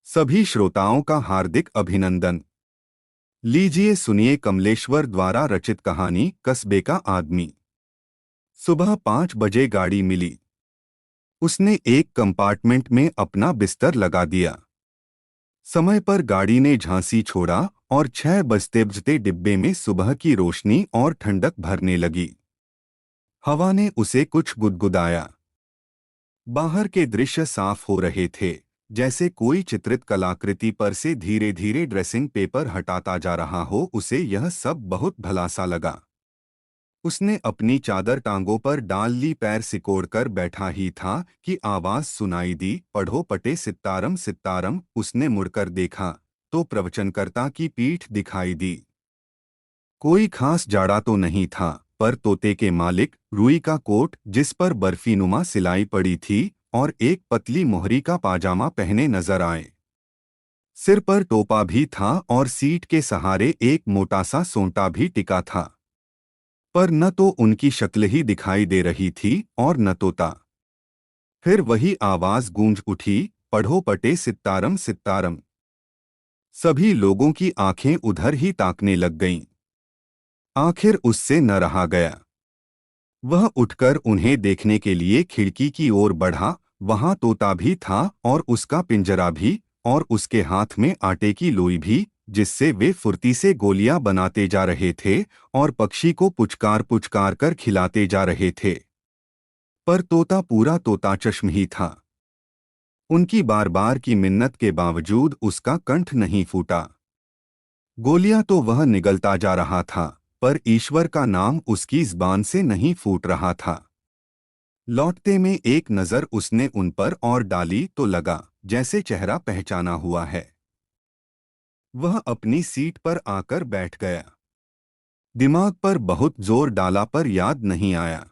सभी श्रोताओं का हार्दिक अभिनंदन। लीजिए सुनिए कमलेश्वर द्वारा रचित कहानी कस्बे का आदमी। सुबह 5 बजे गाड़ी मिली। उसने एक कंपार्टमेंट में अपना बिस्तर लगा दिया। समय पर गाड़ी ने झांसी छोड़ा और 6 बजते डिब्बे में सुबह की रोशनी और ठंडक भरने लगी। हवा ने उसे कुछ गुदगुदाया। बाहर के दृश्य साफ हो रहे थे, जैसे कोई चित्रित कलाकृति पर से धीरे धीरे ड्रेसिंग पेपर हटाता जा रहा हो। उसे यह सब बहुत भला सा लगा। उसने अपनी चादर टांगों पर डाल ली, पैर सिकोड़कर बैठा ही था कि आवाज सुनाई दी, पढ़ो पटे सित्तारम सित्तारम। उसने मुड़कर देखा तो प्रवचनकर्ता की पीठ दिखाई दी। कोई खास जाड़ा तो नहीं था, पर तोते के मालिक रुई का कोट जिस पर बर्फीनुमा सिलाई पड़ी थी और एक पतली मोहरी का पाजामा पहने नजर आए। सिर पर टोपा भी था और सीट के सहारे एक मोटा सा सोंटा भी टिका था। पर न तो उनकी शक्ल ही दिखाई दे रही थी और न तोता। फिर वही आवाज गूंज उठी, पढ़ो पटे सित्तारम सित्तारम। सभी लोगों की आंखें उधर ही ताकने लग गईं। आखिर उससे न रहा गया। वह उठकर उन्हें देखने के लिए खिड़की की ओर बढ़ा। वहां तोता भी था और उसका पिंजरा भी, और उसके हाथ में आटे की लोई भी, जिससे वे फुर्ती से गोलियां बनाते जा रहे थे और पक्षी को पुचकार पुचकार कर खिलाते जा रहे थे। पर तोता पूरा तोता चश्म ही था। उनकी बार बार की मिन्नत के बावजूद उसका कंठ नहीं फूटा। गोलियां तो वह निगलता जा रहा था, पर ईश्वर का नाम उसकी ज़बान से नहीं फूट रहा था। लौटते में एक नज़र उसने उन पर और डाली तो लगा जैसे चेहरा पहचाना हुआ है। वह अपनी सीट पर आकर बैठ गया। दिमाग पर बहुत जोर डाला पर याद नहीं आया।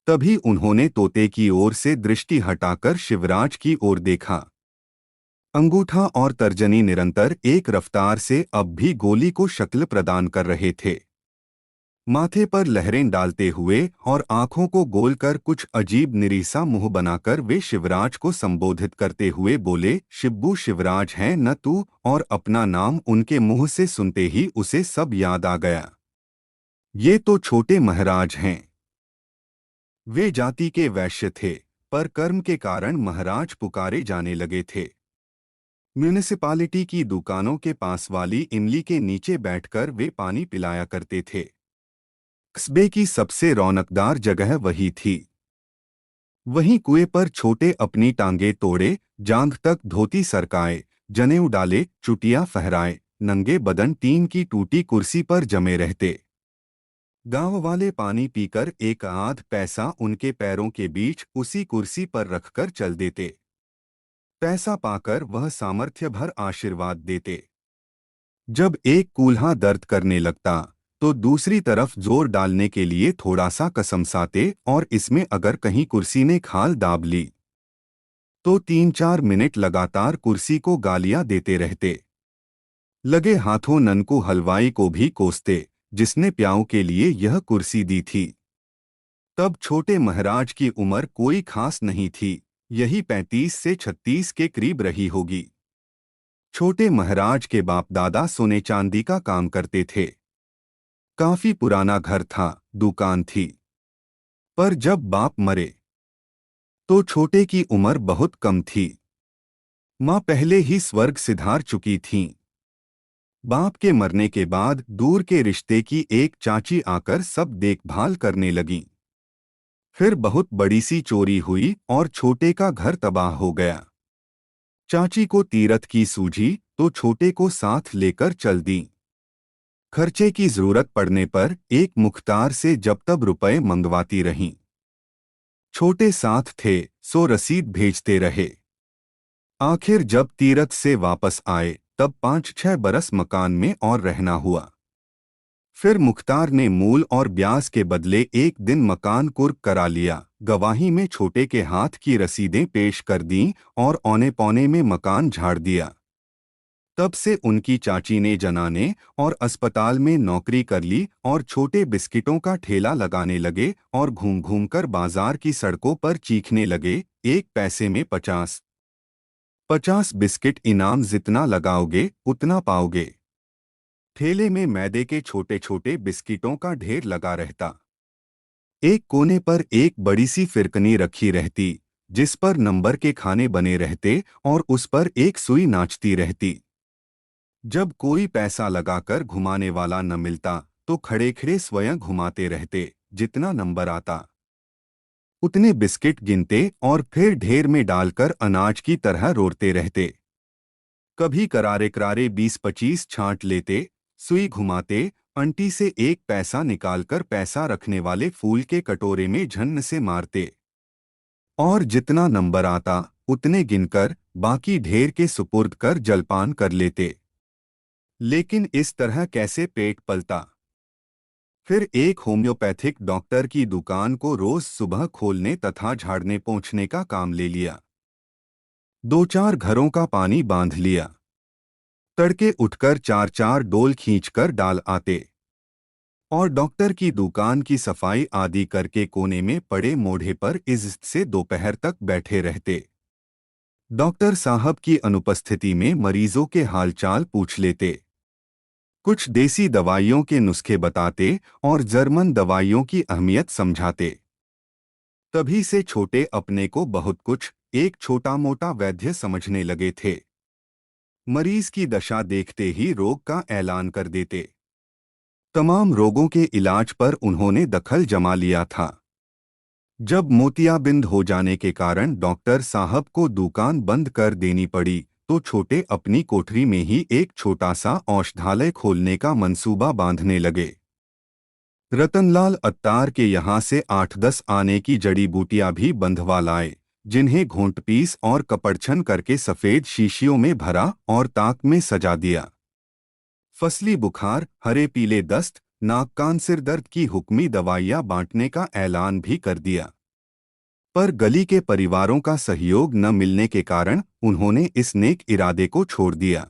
तभी उन्होंने तोते की ओर से दृष्टि हटाकर शिवराज की ओर देखा। अंगूठा और तर्जनी निरंतर एक रफ्तार से अब भी गोली को शक्ल प्रदान कर रहे थे। माथे पर लहरें डालते हुए और आंखों को गोल कर कुछ अजीब निरीसा मुंह बनाकर वे शिवराज को संबोधित करते हुए बोले, शिब्बू शिवराज है न तू? और अपना नाम उनके मुंह से सुनते ही उसे सब याद आ गया। ये तो छोटे महाराज हैं। वे जाति के वैश्य थे, पर कर्म के कारण महाराज पुकारे जाने लगे थे। म्यूनिसिपालिटी की दुकानों के पास वाली इमली के नीचे बैठकर वे पानी पिलाया करते थे। कस्बे की सबसे रौनकदार जगह वही थी। वहीं कुएं पर छोटे अपनी टांगे तोड़े, जांघ तक धोती सरकाए, जनेऊ डाले, चुटिया फहराए, नंगे बदन टीन की टूटी कुर्सी पर जमे रहते। गांव वाले पानी पीकर एक आध पैसा उनके पैरों के बीच उसी कुर्सी पर रखकर चल देते। पैसा पाकर वह सामर्थ्य भर आशीर्वाद देते। जब एक कूल्हा दर्द करने लगता तो दूसरी तरफ जोर डालने के लिए थोड़ा सा कसमसाते, और इसमें अगर कहीं कुर्सी ने खाल दाब ली तो 3-4 मिनट लगातार कुर्सी को गालियां देते रहते। लगे हाथों ननकू हलवाई को भी कोसते, जिसने प्याऊ के लिए यह कुर्सी दी थी। तब छोटे महाराज की उम्र कोई खास नहीं थी, यही 35 से 36 के करीब रही होगी। छोटे महाराज के बाप दादा सोने चांदी का काम करते थे। काफी पुराना घर था, दुकान थी। पर जब बाप मरे तो छोटे की उम्र बहुत कम थी। माँ पहले ही स्वर्ग सिधार चुकी थीं। बाप के मरने के बाद दूर के रिश्ते की एक चाची आकर सब देखभाल करने लगी। फिर बहुत बड़ी सी चोरी हुई और छोटे का घर तबाह हो गया। चाची को तीरथ की सूझी तो छोटे को साथ लेकर चल दी। खर्चे की जरूरत पड़ने पर एक मुख्तार से जब तब रुपए मंगवाती रहीं। छोटे साथ थे सो रसीद भेजते रहे। आखिर जब तीरथ से वापस आए तब 5-6 बरस मकान में और रहना हुआ। फिर मुख्तार ने मूल और ब्याज के बदले एक दिन मकान कुर्क करा लिया, गवाही में छोटे के हाथ की रसीदें पेश कर दीं और औने पौने में मकान झाड़ दिया। तब से उनकी चाची ने जनाने और अस्पताल में नौकरी कर ली और छोटे बिस्किटों का ठेला लगाने लगे और घूम घूम कर बाजार की सड़कों पर चीखने लगे, 1 पैसे में 50। 50 बिस्किट इनाम, जितना लगाओगे उतना पाओगे। ठेले में मैदे के छोटे छोटे बिस्किटों का ढेर लगा रहता। एक कोने पर एक बड़ी सी फिरकनी रखी रहती, जिस पर नंबर के खाने बने रहते और उस पर एक सुई नाचती रहती। जब कोई पैसा लगाकर घुमाने वाला न मिलता तो खड़े खड़े स्वयं घुमाते रहते, जितना नंबर आता उतने बिस्किट गिनते और फिर ढेर में डालकर अनाज की तरह रोड़ते रहते। कभी करारे करारे 20-25 छांट लेते, सुई घुमाते, अंटी से एक पैसा निकालकर पैसा रखने वाले फूल के कटोरे में झन्न से मारते और जितना नंबर आता उतने गिनकर बाकी ढेर के सुपुर्द कर जलपान कर लेते। लेकिन इस तरह कैसे पेट पलता। फिर एक होम्योपैथिक डॉक्टर की दुकान को रोज सुबह खोलने तथा झाड़ने पोंछने का काम ले लिया। 2-4 घरों का पानी बांध लिया। तड़के उठकर 4-4 डोल खींचकर डाल आते और डॉक्टर की दुकान की सफाई आदि करके कोने में पड़े मोढ़े पर इज्जत से दोपहर तक बैठे रहते। डॉक्टर साहब की अनुपस्थिति में मरीजों के हालचाल पूछ लेते, कुछ देसी दवाइयों के नुस्खे बताते और जर्मन दवाइयों की अहमियत समझाते। तभी से छोटे अपने को बहुत कुछ एक छोटा मोटा वैद्य समझने लगे थे। मरीज की दशा देखते ही रोग का ऐलान कर देते। तमाम रोगों के इलाज पर उन्होंने दखल जमा लिया था। जब मोतियाबिंद हो जाने के कारण डॉक्टर साहब को दुकान बंद कर देनी पड़ी तो छोटे अपनी कोठरी में ही एक छोटा सा औषधालय खोलने का मंसूबा बांधने लगे। रतनलाल अत्तार के यहाँ से 8-10 आने की जड़ी बूटियां भी बंधवा लाए, जिन्हें घोंट पीस और कपड़छन करके सफेद शीशियों में भरा और ताक में सजा दिया। फसली बुखार, हरे पीले दस्त, नाक कान सिर दर्द की हुक्मी दवाइयां बांटने का ऐलान भी कर दिया। पर गली के परिवारों का सहयोग न मिलने के कारण उन्होंने इस नेक इरादे को छोड़ दिया।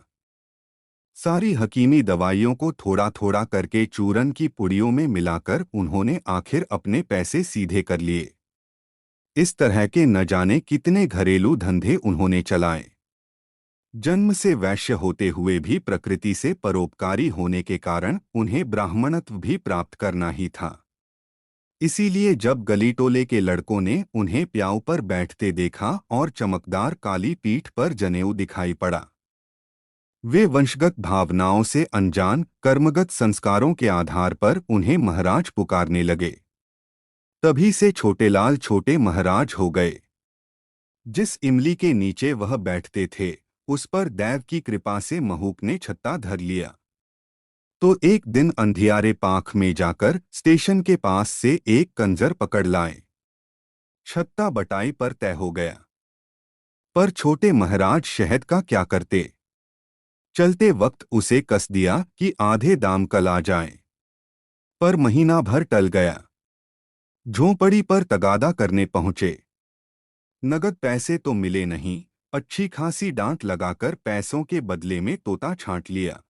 सारी हकीमी दवाइयों को थोड़ा थोड़ा करके चूरन की पुड़ियों में मिलाकर उन्होंने आखिर अपने पैसे सीधे कर लिए। इस तरह के न जाने कितने घरेलू धंधे उन्होंने चलाए। जन्म से वैश्य होते हुए भी प्रकृति से परोपकारी होने के कारण उन्हें ब्राह्मणत्व भी प्राप्त करना ही था। इसीलिए जब गली टोले के लड़कों ने उन्हें प्याऊ पर बैठते देखा और चमकदार काली पीठ पर जनेऊ दिखाई पड़ा, वे वंशगत भावनाओं से अनजान कर्मगत संस्कारों के आधार पर उन्हें महाराज पुकारने लगे। तभी से छोटेलाल छोटे महाराज हो गए। जिस इमली के नीचे वह बैठते थे उस पर दैव की कृपा से महूक ने छत्ता धर लिया। तो एक दिन अंधियारे पाख में जाकर स्टेशन के पास से एक कंजर पकड़ लाए। छत्ता बटाई पर तय हो गया। पर छोटे महाराज शहद का क्या करते। चलते वक्त उसे कस दिया कि आधे दाम कल आ जाए। पर महीना भर टल गया। झोंपड़ी पर तगादा करने पहुंचे। नगद पैसे तो मिले नहीं, अच्छी खासी डांट लगाकर पैसों के बदले में तोता छांट लिया।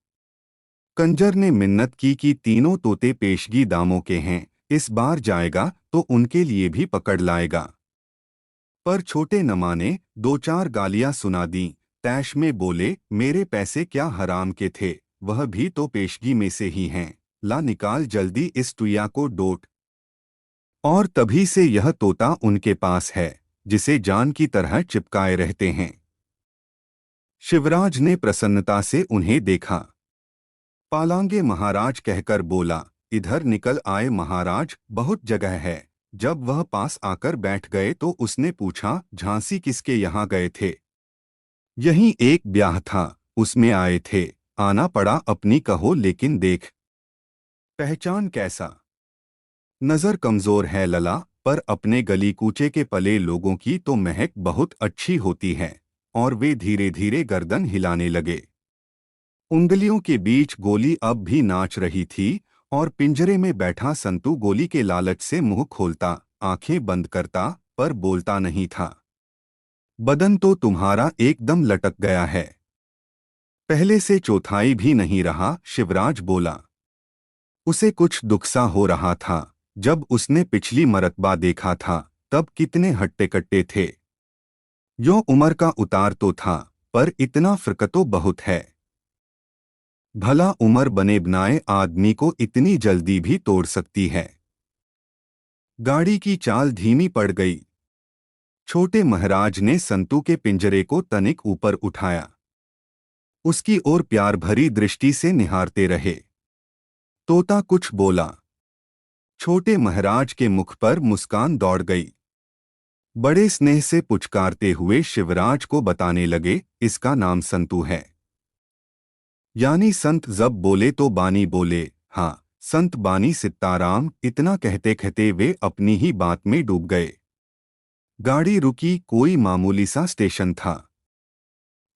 कंजर ने मिन्नत की कि तीनों तोते पेशगी दामों के हैं, इस बार जाएगा तो उनके लिए भी पकड़ लाएगा। पर छोटे न माने, 2-4 गालियां सुना दी। तैश में बोले, मेरे पैसे क्या हराम के थे, वह भी तो पेशगी में से ही हैं, ला निकाल जल्दी इस टुइया को डोट। और तभी से यह तोता उनके पास है, जिसे जान की तरह चिपकाए रहते हैं। शिवराज ने प्रसन्नता से उन्हें देखा। पालांगे महाराज कहकर बोला, इधर निकल आए महाराज, बहुत जगह है। जब वह पास आकर बैठ गए तो उसने पूछा, झांसी किसके यहाँ गए थे। यहीं एक ब्याह था, उसमें आए थे। आना पड़ा अपनी कहो, लेकिन देख पहचान कैसा। नजर कमजोर है लला, पर अपने गली कूचे के पले लोगों की तो महक बहुत अच्छी होती है। और वे धीरे धीरे गर्दन हिलाने लगे। उंगलियों के बीच गोली अब भी नाच रही थी और पिंजरे में बैठा संतू गोली के लालच से मुंह खोलता, आंखें बंद करता, पर बोलता नहीं था। बदन तो तुम्हारा एकदम लटक गया है, पहले से चौथाई भी नहीं रहा, शिवराज बोला। उसे कुछ दुख सा हो रहा था। जब उसने पिछली मरतबा देखा था तब कितने हट्टे कट्टे थे। यो उम्र का उतार तो था, पर इतना फर्क तो बहुत है। भला उम्र बने बनाए आदमी को इतनी जल्दी भी तोड़ सकती है। गाड़ी की चाल धीमी पड़ गई। छोटे महाराज ने संतू के पिंजरे को तनिक ऊपर उठाया। उसकी ओर प्यार भरी दृष्टि से निहारते रहे। तोता कुछ बोला। छोटे महाराज के मुख पर मुस्कान दौड़ गई। बड़े स्नेह से पुचकारते हुए शिवराज को बताने लगे, इसका नाम संतू है। यानी संत जब बोले तो बानी बोले। हाँ, संत बानी सीताराम। इतना कहते कहते वे अपनी ही बात में डूब गए। गाड़ी रुकी। कोई मामूली सा स्टेशन था।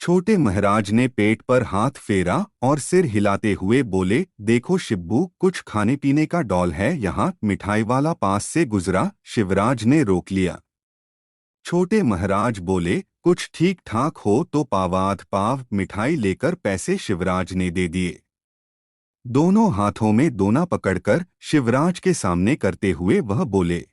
छोटे महाराज ने पेट पर हाथ फेरा और सिर हिलाते हुए बोले, देखो शिब्बू, कुछ खाने पीने का डॉल है यहाँ? मिठाई वाला पास से गुजरा। शिवराज ने रोक लिया। छोटे महाराज बोले, कुछ ठीक ठाक हो तो पावाध पाव मिठाई लेकर पैसे शिवराज ने दे दिए। दोनों हाथों में दोना पकड़कर शिवराज के सामने करते हुए वह बोले,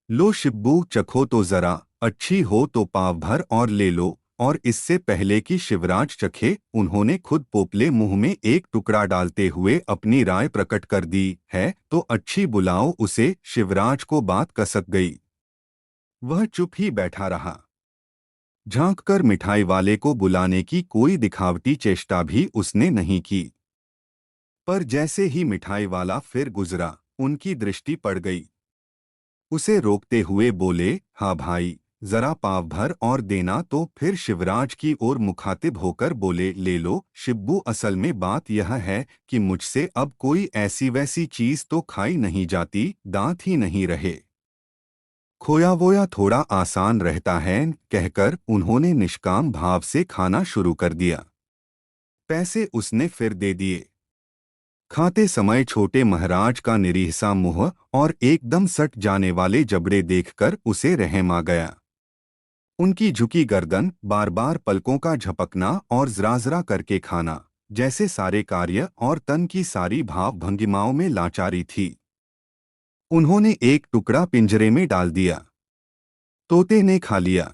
लो शिब्बू, चखो तो जरा, अच्छी हो तो पाव भर और ले लो। और इससे पहले कि शिवराज चखे, उन्होंने खुद पोपले मुंह में एक टुकड़ा डालते हुए अपनी राय प्रकट कर दी, है तो अच्छी, बुलाओ उसे। शिवराज को बात कसक गई। वह चुप ही बैठा रहा। झांककर मिठाई वाले को बुलाने की कोई दिखावटी चेष्टा भी उसने नहीं की। पर जैसे ही मिठाई वाला फिर गुजरा, उनकी दृष्टि पड़ गई। उसे रोकते हुए बोले, हाँ भाई, जरा पाव भर और देना। तो फिर शिवराज की ओर मुखातिब होकर बोले, ले लो शिब्बू, असल में बात यह है कि मुझसे अब कोई ऐसी वैसी चीज तो खाई नहीं जाती, दांत ही नहीं रहे। खोया वोया थोड़ा आसान रहता है। कहकर उन्होंने निष्काम भाव से खाना शुरू कर दिया। पैसे उसने फिर दे दिए। खाते समय छोटे महाराज का निरीह सा मुंह और एकदम सट जाने वाले जबड़े देखकर उसे रहम आ गया। उनकी झुकी गर्दन, बार बार पलकों का झपकना और जरा करके खाना, जैसे सारे कार्य और तन की सारी भाव भंगिमाओं में लाचारी थी। उन्होंने एक टुकड़ा पिंजरे में डाल दिया। तोते ने खा लिया।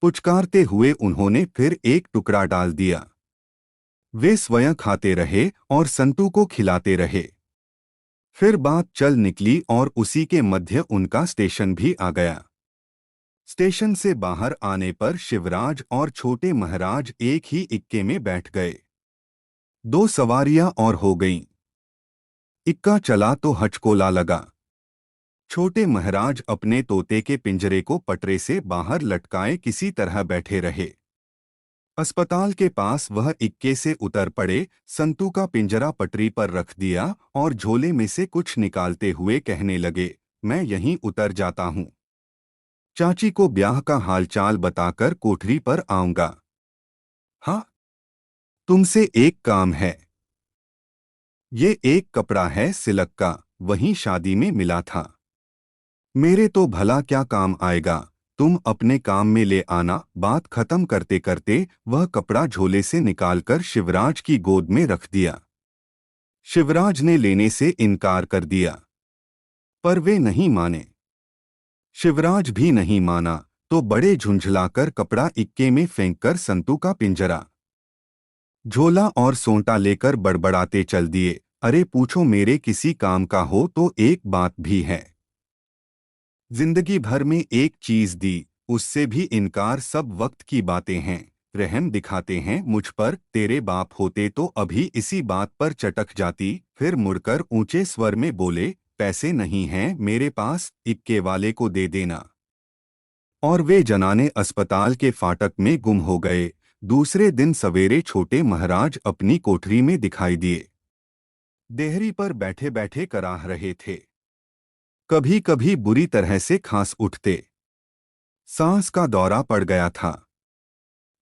पुचकारते हुए उन्होंने फिर एक टुकड़ा डाल दिया। वे स्वयं खाते रहे और संतू को खिलाते रहे। फिर बात चल निकली और उसी के मध्य उनका स्टेशन भी आ गया। स्टेशन से बाहर आने पर शिवराज और छोटे महाराज एक ही इक्के में बैठ गए। 2 सवारियां और हो गईं। इक्का चला तो हचकोला लगा। छोटे महाराज अपने तोते के पिंजरे को पटरे से बाहर लटकाए किसी तरह बैठे रहे। अस्पताल के पास वह इक्के से उतर पड़े, संतू का पिंजरा पटरी पर रख दिया और झोले में से कुछ निकालते हुए कहने लगे, मैं यहीं उतर जाता हूँ। चाची को ब्याह का हालचाल बताकर कोठरी पर आऊंगा। हाँ, तुमसे एक काम है। ये एक कपड़ा है सिलक का, वहीं शादी में मिला था। मेरे तो भला क्या काम आएगा, तुम अपने काम में ले आना। बात खत्म करते करते वह कपड़ा झोले से निकालकर शिवराज की गोद में रख दिया। शिवराज ने लेने से इनकार कर दिया, पर वे नहीं माने। शिवराज भी नहीं माना तो बड़े झुंझलाकर कपड़ा इक्के में फेंककर संतू का पिंजरा, झोला और सोंटा लेकर बड़बड़ाते चल दिए, अरे पूछो मेरे किसी काम का हो तो एक बात भी है। जिंदगी भर में एक चीज दी, उससे भी इनकार, सब वक्त की बातें हैं। रहम दिखाते हैं मुझ पर, तेरे बाप होते तो अभी इसी बात पर चटक जाती। फिर मुड़कर ऊंचे स्वर में बोले, पैसे नहीं हैं मेरे पास, इक्के वाले को दे देना। और वे जनाने अस्पताल के फाटक में गुम हो गए। दूसरे दिन सवेरे छोटे महाराज अपनी कोठरी में दिखाई दिए। देहरी पर बैठे बैठे कराह रहे थे। कभी कभी बुरी तरह से खांस उठते। सांस का दौरा पड़ गया था।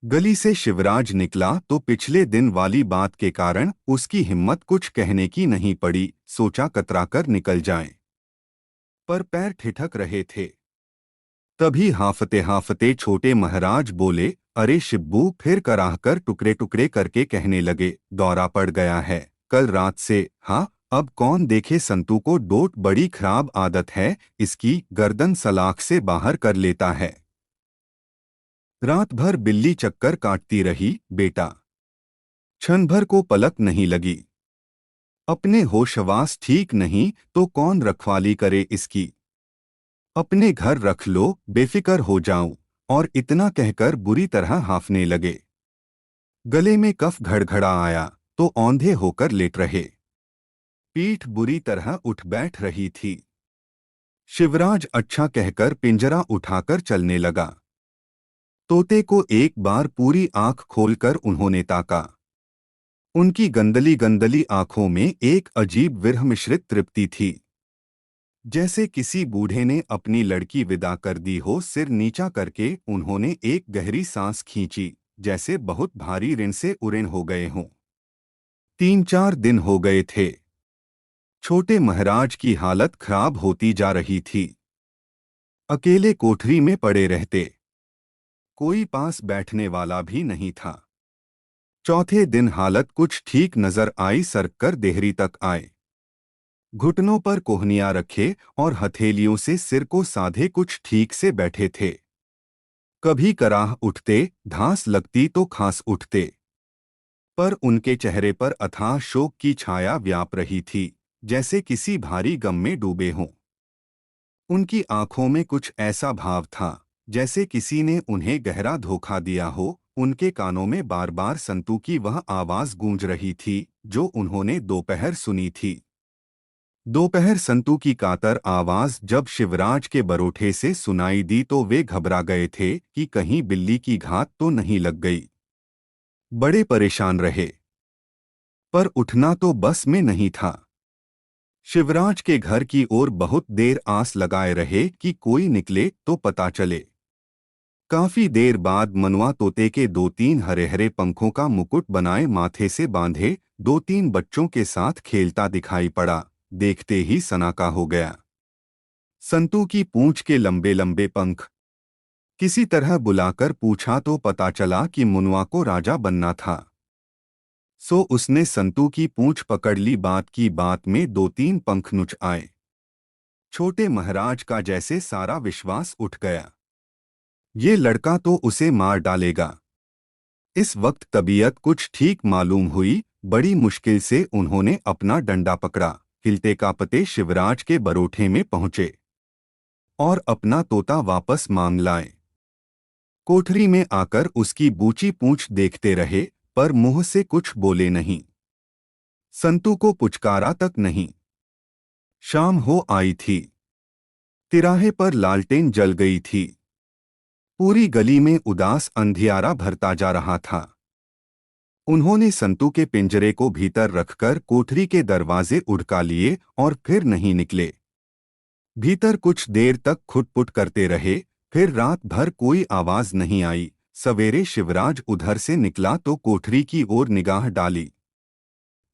गली से शिवराज निकला तो पिछले दिन वाली बात के कारण उसकी हिम्मत कुछ कहने की नहीं पड़ी। सोचा कतराकर निकल जाए, पर पैर ठिठक रहे थे। तभी हांफते हांफते छोटे महाराज बोले, अरे शिब्बू, फिर कराह कर टुकड़े टुकड़े करके कहने लगे, दौरा पड़ गया है कल रात से। हाँ, अब कौन देखे संतू को, डोट बड़ी खराब आदत है इसकी, गर्दन सलाख से बाहर कर लेता है। रात भर बिल्ली चक्कर काटती रही, बेटा। क्षण भर को पलक नहीं लगी। अपने होशवास ठीक नहीं तो कौन रखवाली करे इसकी। अपने घर रख लो, बेफिक्र हो जाऊं। और इतना कहकर बुरी तरह हांफने लगे। गले में कफ घड़घड़ा आया तो औंधे होकर लेट रहे। पीठ बुरी तरह उठ बैठ रही थी। शिवराज अच्छा कहकर पिंजरा उठाकर चलने लगा। तोते को एक बार पूरी आंख खोलकर उन्होंने ताका। उनकी गंदली गंदली आंखों में एक अजीब विरह मिश्रित तृप्ति थी। जैसे किसी बूढ़े ने अपनी लड़की विदा कर दी हो। सिर नीचा करके उन्होंने एक गहरी सांस खींची, जैसे बहुत भारी ऋण से उऋण हो गए हों। 3-4 दिन हो गए थे। छोटे महाराज की हालत खराब होती जा रही थी। अकेले कोठरी में पड़े रहते। कोई पास बैठने वाला भी नहीं था। चौथे दिन हालत कुछ ठीक नजर आई। सरककर देहरी तक आए। घुटनों पर कोहनियां रखे और हथेलियों से सिर को साधे कुछ ठीक से बैठे थे। कभी कराह उठते, धांस लगती तो खांस उठते। पर उनके चेहरे पर अथाह शोक की छाया व्याप रही थी, जैसे किसी भारी गम में डूबे हों। उनकी आंखों में कुछ ऐसा भाव था जैसे किसी ने उन्हें गहरा धोखा दिया हो। उनके कानों में बार बार संतू की वह आवाज गूंज रही थी जो उन्होंने दोपहर सुनी थी। दोपहर संतू की कातर आवाज जब शिवराज के बरोठे से सुनाई दी तो वे घबरा गए थे कि कहीं बिल्ली की घात तो नहीं लग गई। बड़े परेशान रहे, पर उठना तो बस में नहीं था। शिवराज के घर की ओर बहुत देर आस लगाए रहे कि कोई निकले तो पता चले। काफी देर बाद मनवा तोते के 2-3 हरे हरे पंखों का मुकुट बनाए माथे से बांधे 2-3 बच्चों के साथ खेलता दिखाई पड़ा। देखते ही सनाका हो गया। संतू की पूंछ के लंबे लंबे पंख। किसी तरह बुलाकर पूछा तो पता चला कि मुनवा को राजा बनना था। सो उसने संतू की पूंछ पकड़ ली। बात की बात में 2-3 पंख नुच आए। छोटे महाराज का जैसे सारा विश्वास उठ गया। ये लड़का तो उसे मार डालेगा। इस वक्त तबीयत कुछ ठीक मालूम हुई। बड़ी मुश्किल से उन्होंने अपना डंडा पकड़ा। हिलते कांपते शिवराज के बरोठे में पहुंचे और अपना तोता वापस मांग लाए। कोठरी में आकर उसकी बूची पूंछ देखते रहे, पर मुंह से कुछ बोले नहीं। संतू को पुचकारा तक नहीं। शाम हो आई थी। तिराहे पर लालटेन जल गई थी। पूरी गली में उदास अंधियारा भरता जा रहा था। उन्होंने संतू के पिंजरे को भीतर रखकर कोठरी के दरवाजे उड़का लिए और फिर नहीं निकले। भीतर कुछ देर तक खुटपुट करते रहे। फिर रात भर कोई आवाज नहीं आई। सवेरे शिवराज उधर से निकला तो कोठरी की ओर निगाह डाली।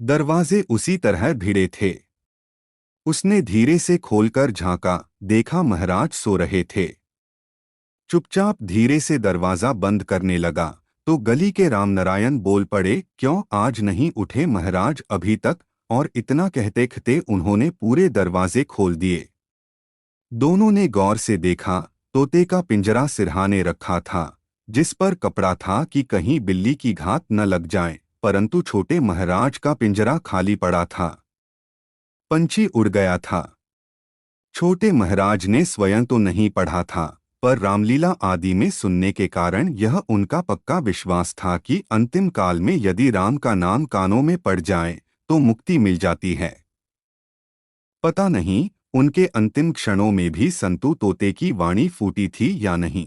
दरवाजे उसी तरह भिड़े थे। उसने धीरे से खोलकर झांका, देखा महाराज सो रहे थे। चुपचाप धीरे से दरवाजा बंद करने लगा तो गली के रामनारायण बोल पड़े, क्यों आज नहीं उठे महाराज अभी तक? और इतना कहते कहते उन्होंने पूरे दरवाजे खोल दिए। दोनों ने गौर से देखा। तोते का पिंजरा सिरहाने रखा था, जिस पर कपड़ा था कि कहीं बिल्ली की घात न लग जाए, परंतु छोटे महाराज का पिंजरा खाली पड़ा था। पंछी उड़ गया था। छोटे महाराज ने स्वयं तो नहीं पढ़ा था, पर रामलीला आदि में सुनने के कारण यह उनका पक्का विश्वास था कि अंतिम काल में यदि राम का नाम कानों में पड़ जाए तो मुक्ति मिल जाती है। पता नहीं उनके अंतिम क्षणों में भी संतू तोते की वाणी फूटी थी या नहीं।